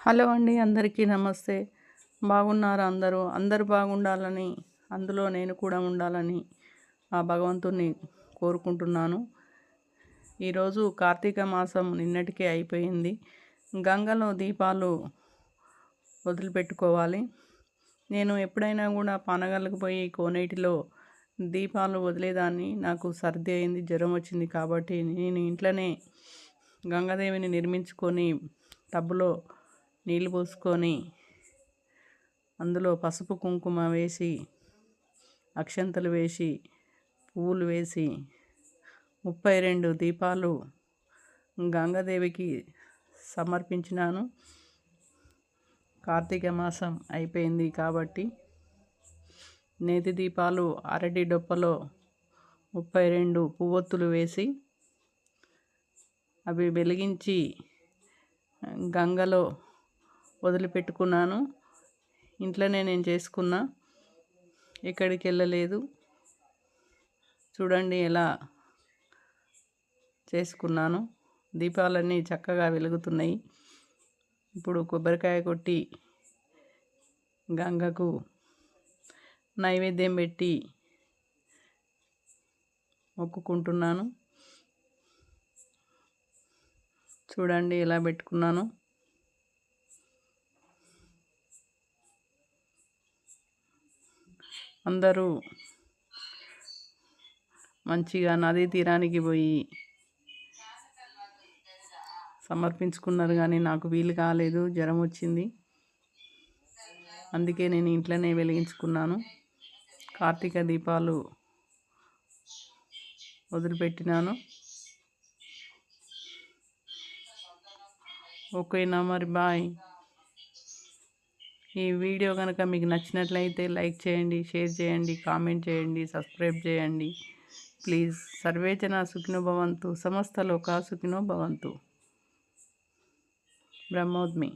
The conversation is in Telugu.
హలో అండి, అందరికీ నమస్తే. బాగున్నారా అందరూ? అందరూ బాగుండాలని, అందులో నేను కూడా ఉండాలని ఆ భగవంతుని కోరుకుంటున్నాను. ఈరోజు కార్తీక మాసం నిన్నటికే అయిపోయింది. గంగలో దీపాలు వదిలిపెట్టుకోవాలి. నేను ఎప్పుడైనా కూడా పానగల్లకు పోయి కోనేటిలో దీపాలు వదిలేదాన్ని. నాకు సర్ది అయింది, జ్వరం వచ్చింది కాబట్టి నేను ఇంట్లోనే గంగాదేవిని నిర్మించుకొని టబ్బులో నీళ్ళు పోసుకొని అందులో పసుపు కుంకుమ వేసి, అక్షంతలు వేసి, పువ్వులు వేసి 32 దీపాలు గంగాదేవికి సమర్పించినాను. కార్తీక మాసం అయిపోయింది కాబట్టి నేతి దీపాలు అరటి డొప్పలో 32 పువ్వొత్తులు వేసి అవి వెలిగించి గంగలో వదిలిపెట్టుకున్నాను. ఇంట్లోనే నేను చేసుకున్నా, ఎక్కడికి వెళ్ళలేదు. చూడండి ఎలా చేసుకున్నాను. దీపాలన్నీ చక్కగా వెలుగుతున్నాయి. ఇప్పుడు కొబ్బరికాయ కొట్టి గంగకు నైవేద్యం పెట్టి మొక్కుకుంటున్నాను. చూడండి ఎలా పెట్టుకున్నాను. అందరూ మంచిగా నదీ తీరానికి పోయి సమర్పించుకున్నారు, కానీ నాకు వీలు కాలేదు, జ్వరం వచ్చింది. అందుకే నేను ఇంట్లోనే వెలిగించుకున్నాను. కార్తీక దీపాలు వదిలిపెట్టినాను. ఓకేనా మరి, బాయ్. ఈ వీడియో కనుక మీకు నచ్చినట్లయితే లైక్ చేయండి, షేర్ చేయండి, కామెంట్ చేయండి, సబ్స్క్రైబ్ చేయండి. ప్లీజ్. సర్వే జనా సుఖినో భవంతు, సమస్త లోకా సుఖినో భవంతు. బ్రహ్మోద్మి.